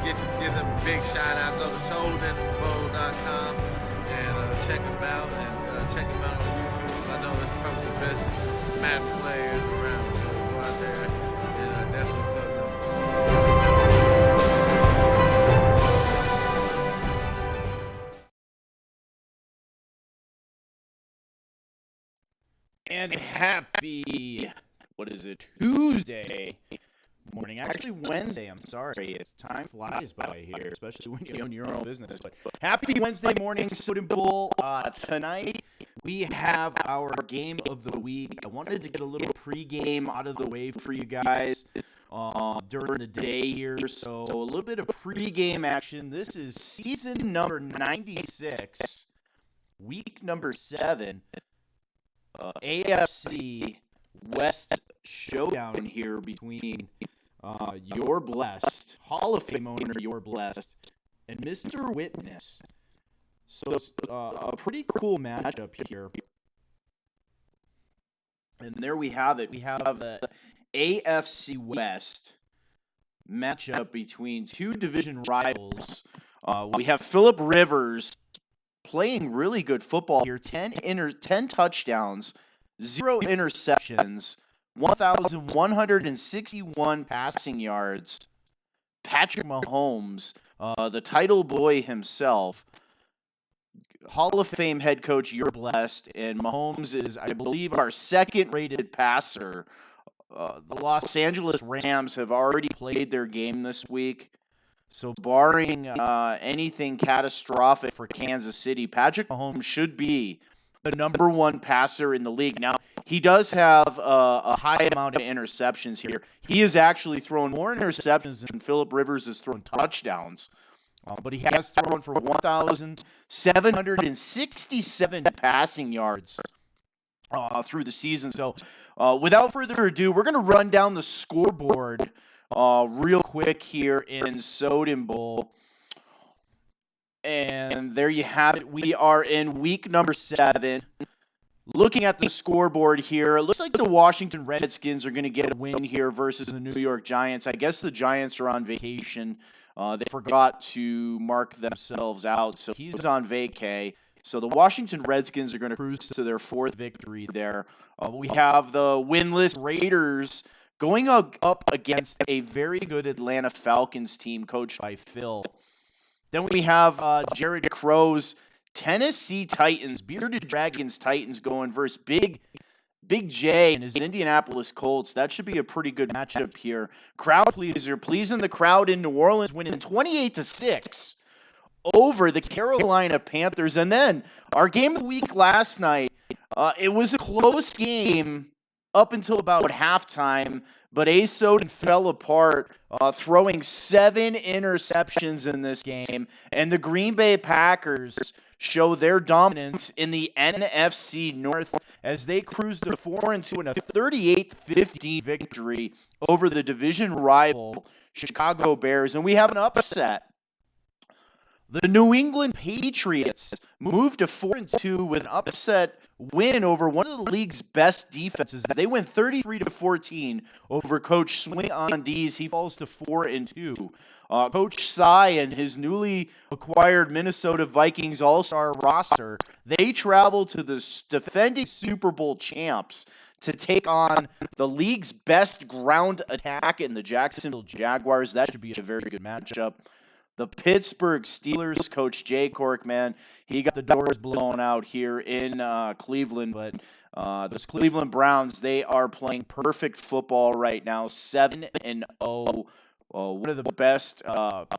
give them a big shout out. Go to SodenBowl.com and check them out check them out on YouTube. I know that's probably the best Madden players around, so go out there and definitely plug them. And happy, Tuesday morning. Actually, Wednesday, I'm sorry. Time flies by here, especially when you own your own business. But happy Wednesday morning, Soden Bowl. Tonight, we have our game of the week. I wanted to get a little pregame out of the way for you guys during the day here. So a little bit of pregame action. This is season number 96, week number 7. AFC West showdown here between Urblessed, Hall of Fame owner Urblessed, and Mr. Witness. So a pretty cool matchup here. And there we have it. We have the AFC West matchup between two division rivals. We have Phillip Rivers playing really good football here. 10 touchdowns, 0 interceptions, 1,161 passing yards. Patrick Mahomes, the title boy himself, Hall of Fame head coach, you're blessed, and Mahomes is, I believe, our second-rated passer. The Los Angeles Rams have already played their game this week. So barring anything catastrophic for Kansas City, Patrick Mahomes should be the number one passer in the league. Now, he does have a high amount of interceptions here. He has actually thrown more interceptions than Phillip Rivers has thrown touchdowns. But he has thrown for 1,767 passing yards through the season. So without further ado, we're going to run down the scoreboard real quick here in Soden Bowl. And there you have it. We are in week number 7. Looking at the scoreboard here, it looks like the Washington Redskins are going to get a win here versus the New York Giants. I guess the Giants are on vacation. They forgot to mark themselves out, so he's on vacay. So the Washington Redskins are going to cruise to their 4th victory there. We have the winless Raiders going up against a very good Atlanta Falcons team coached by Phil. Then we have Jared Crow's Tennessee Titans, Bearded Dragons Titans going versus Big J and his Indianapolis Colts. That should be a pretty good matchup here. Crowd pleaser, pleasing the crowd in New Orleans, winning 28-6 over the Carolina Panthers. And then our game of the week last night, it was a close game up until about halftime, but SBN fell apart, throwing 7 interceptions in this game, and the Green Bay Packers show their dominance in the NFC North as they cruised to 4-2 in a 38-15 victory over the division rival Chicago Bears, and we have an upset. The New England Patriots moved to 4-2 with an upset win over one of the league's best defenses. They win 33-14 over Coach Swing on D's. He falls to 4-2. Coach Sy and his newly acquired Minnesota Vikings All-Star roster, they travel to the defending Super Bowl champs to take on the league's best ground attack in the Jacksonville Jaguars. That should be a very good matchup. The Pittsburgh Steelers, Coach Jay Cork, man, he got the doors blown out here in Cleveland. But those Cleveland Browns, they are playing perfect football right now, 7-0. One of the best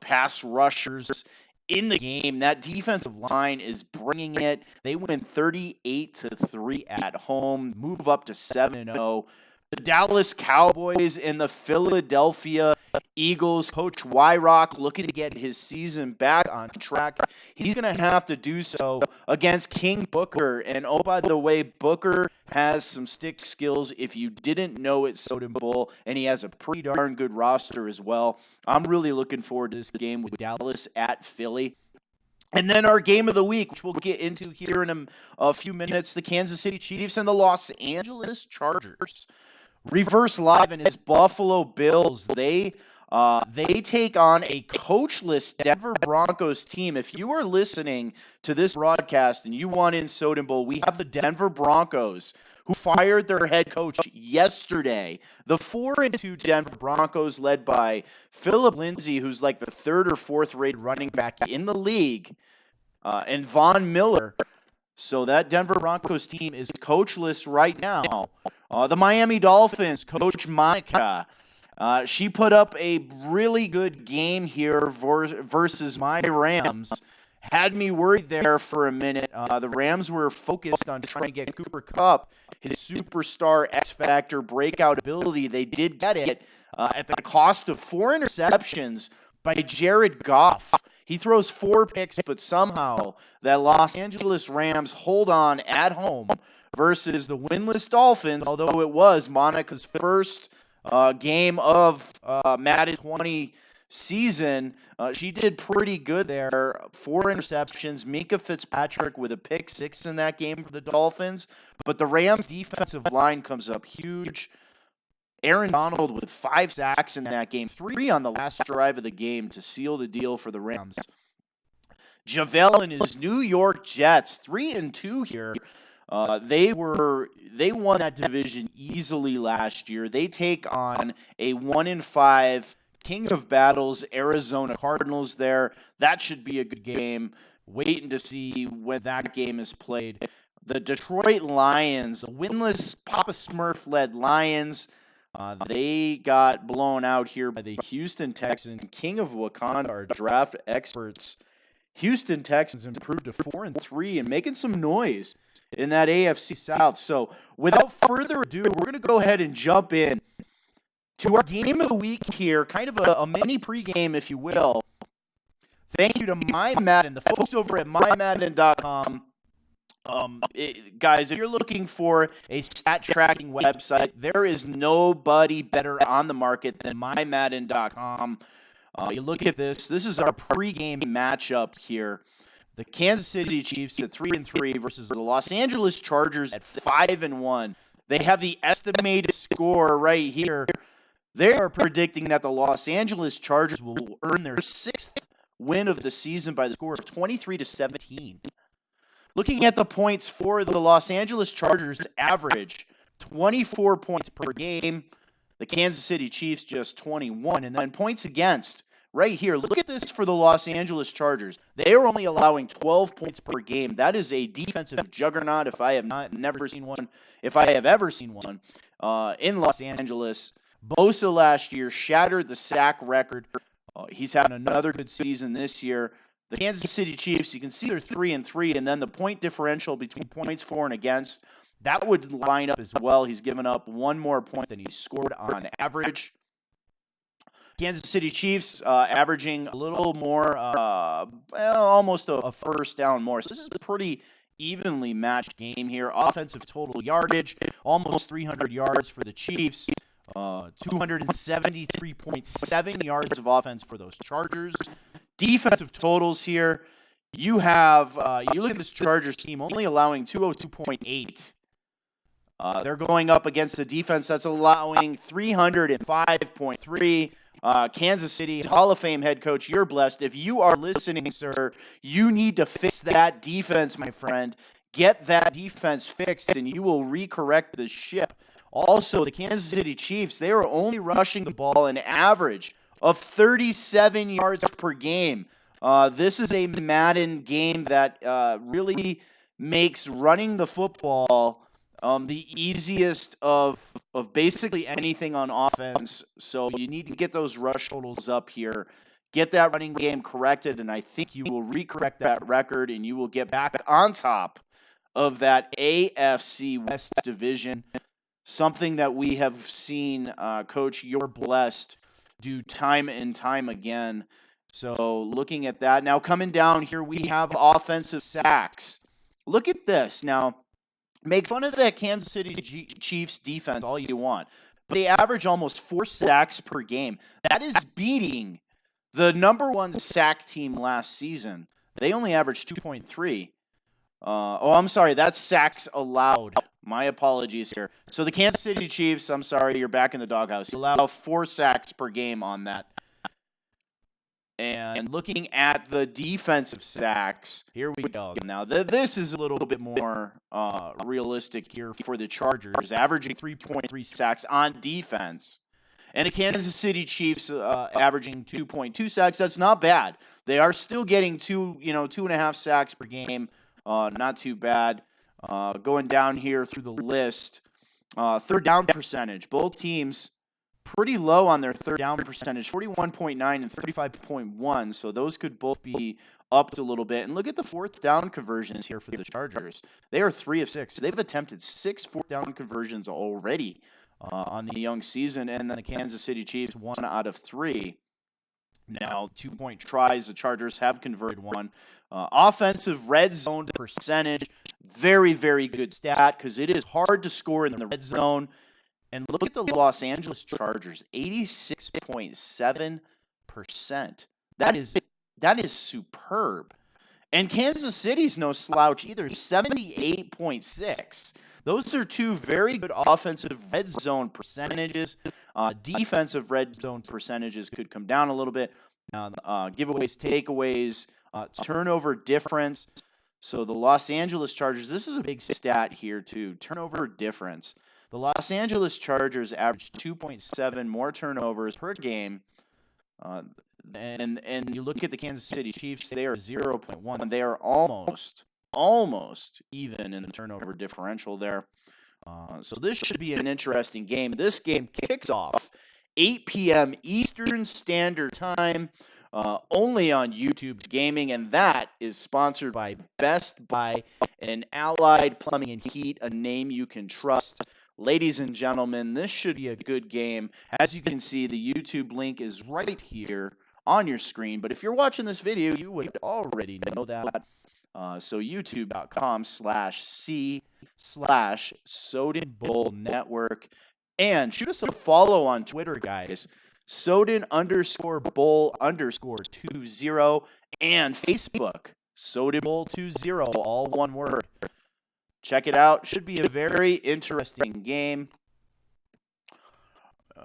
pass rushers in the game. That defensive line is bringing it. They win 38-3 at home, move up to 7-0. The Dallas Cowboys and the Philadelphia Eagles. Coach Wyrock looking to get his season back on track. He's going to have to do so against King Booker. And oh, by the way, Booker has some stick skills if you didn't know it, Soden Bowl, and he has a pretty darn good roster as well. I'm really looking forward to this game with Dallas at Philly. And then our game of the week, which we'll get into here in a few minutes, the Kansas City Chiefs and the Los Angeles Chargers. Reverse Live and his Buffalo Bills, they They take on a coachless Denver Broncos team. If you are listening to this broadcast and you want in Soden Bowl, we have the Denver Broncos, who fired their head coach yesterday. The 4-2 Denver Broncos, led by Philip Lindsay, who's like the third or fourth rate running back in the league, and Von Miller. So that Denver Broncos team is coachless right now. The Miami Dolphins, Coach Monica, she put up a really good game here versus my Rams. Had me worried there for a minute. The Rams were focused on trying to get Cooper Kupp his superstar X-Factor breakout ability. They did get it at the cost of 4 interceptions by Jared Goff. He throws 4 picks, but somehow that Los Angeles Rams hold on at home versus the winless Dolphins, although it was Monica's first game of Madden 20 season. She did pretty good there. 4 interceptions. Minka Fitzpatrick with a pick 6 in that game for the Dolphins. But the Rams' defensive line comes up huge. Aaron Donald with 5 sacks in that game, 3 on the last drive of the game to seal the deal for the Rams. JaVale and his New York Jets, 3-2 here. They won that division easily last year. They take on a 1-5 King of Battles Arizona Cardinals there. That should be a good game. Waiting to see when that game is played. The Detroit Lions, the winless Papa Smurf-led Lions, they got blown out here by the Houston Texans. King of Wakanda, our draft experts. Houston Texans improved to 4-3 and making some noise in that AFC South. So without further ado, we're going to go ahead and jump in to our game of the week here, kind of a mini pregame, if you will. Thank you to My Madden, the folks over at MyMadden.com. Guys, if you're looking for a stat tracking website, there is nobody better on the market than MyMadden.com. You look at this. This is our pregame matchup here. The Kansas City Chiefs at 3-3 versus the Los Angeles Chargers at 5-1. They have the estimated score right here. They are predicting that the Los Angeles Chargers will earn their 6th win of the season by the score of 23-17. Looking at the points for the Los Angeles Chargers, average 24 points per game. The Kansas City Chiefs just 21. And then points against, right here, look at this for the Los Angeles Chargers. They are only allowing 12 points per game. That is a defensive juggernaut if I have ever seen one in Los Angeles. Bosa last year shattered the sack record. He's having another good season this year. The Kansas City Chiefs, you can see they're 3-3, and then the point differential between points for and against, that would line up as well. He's given up 1 more point than he scored on average. Kansas City Chiefs averaging a little more, almost a first down more. So this is a pretty evenly matched game here. Offensive total yardage, almost 300 yards for the Chiefs. 273.7 yards of offense for those Chargers. Defensive totals here. You have, you look at this Chargers team only allowing 202.8. They're going up against a defense that's allowing 305.3. Kansas City Hall of Fame head coach, you're blessed. If you are listening, sir, you need to fix that defense, my friend. Get that defense fixed, and you will recorrect the ship. Also, the Kansas City Chiefs, they are only rushing the ball an average of 37 yards per game. This is a Madden game that really makes running the football the easiest of basically anything on offense. So you need to get those rush totals up here. Get that running game corrected, and I think you will recorrect that record, and you will get back on top of that AFC West division. Something that we have seen, Coach, you're blessed, do time and time again. So looking at that. Now coming down here, we have offensive sacks. Look at this. Now, make fun of that Kansas City Chiefs defense all you want, but they average almost 4 sacks per game. That is beating the number 1 sack team last season. They only averaged 2.3. I'm sorry, that's sacks allowed. My apologies here. So the Kansas City Chiefs, I'm sorry, you're back in the doghouse. You allow 4 sacks per game on that And looking at the defensive sacks, here we go. Now, this is a little bit more realistic here for the Chargers, averaging 3.3 sacks on defense. And the Kansas City Chiefs averaging 2.2 sacks. That's not bad. They are still getting 2.5 sacks per game. Not too bad. Going down here through the list, third down percentage. Both teams pretty low on their third down percentage, 41.9 and 35.1. So those could both be upped a little bit. And look at the fourth down conversions here for the Chargers. They are 3 of 6. They've attempted 6 fourth down conversions already on the young season. And then the Kansas City Chiefs, 1 out of 3. Now, 2-point tries, the Chargers have converted 1. Offensive red zone percentage, very, very good stat because it is hard to score in the red zone. And look at the Los Angeles Chargers, 86.7%. That is superb. And Kansas City's no slouch either, 78.6. Those are 2 very good offensive red zone percentages. Defensive red zone percentages could come down a little bit. Giveaways, takeaways, turnover difference. So the Los Angeles Chargers, this is a big stat here too, turnover difference. The Los Angeles Chargers average 2.7 more turnovers per game. And you look at the Kansas City Chiefs, they are 0.1. They are almost even in the turnover differential there. So this should be an interesting game. This game kicks off 8 p.m. Eastern Standard Time, only on YouTube Gaming, and that is sponsored by Best Buy and Allied Plumbing and Heat, a name you can trust. Ladies and gentlemen, this should be a good game. As you can see, the YouTube link is right here on your screen. But if you're watching this video, you would already know that. So youtube.com/C/Soden Bowl Network. And shoot us a follow on Twitter, guys. Soden_Bowl_20. And Facebook, Soden Bowl 20, all one word. Check it out. Should be a very interesting game.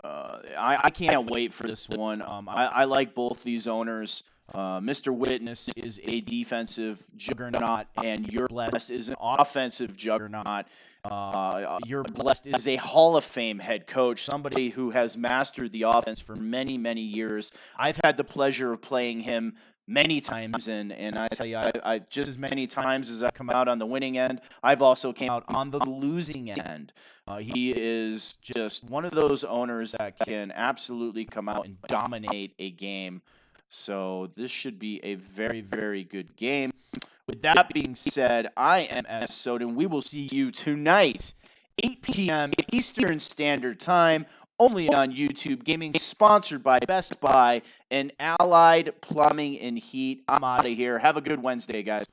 I can't wait for this one. I like both these owners. Mr. Witness is a defensive juggernaut, and Urblessed is an offensive juggernaut. Urblessed is a Hall of Fame head coach, somebody who has mastered the offense for many, many years. I've had the pleasure of playing him many times, and I tell you, I just as many times as I come out on the winning end, I've also came out on the losing end. He is just one of those owners that can absolutely come out and dominate a game. So this should be a very, very good game. With that being said, I am S0DEN. We will see you tonight, 8 p.m. Eastern Standard Time, only on YouTube Gaming, sponsored by Best Buy and Allied Plumbing and Heat. I'm out of here. Have a good Wednesday, guys.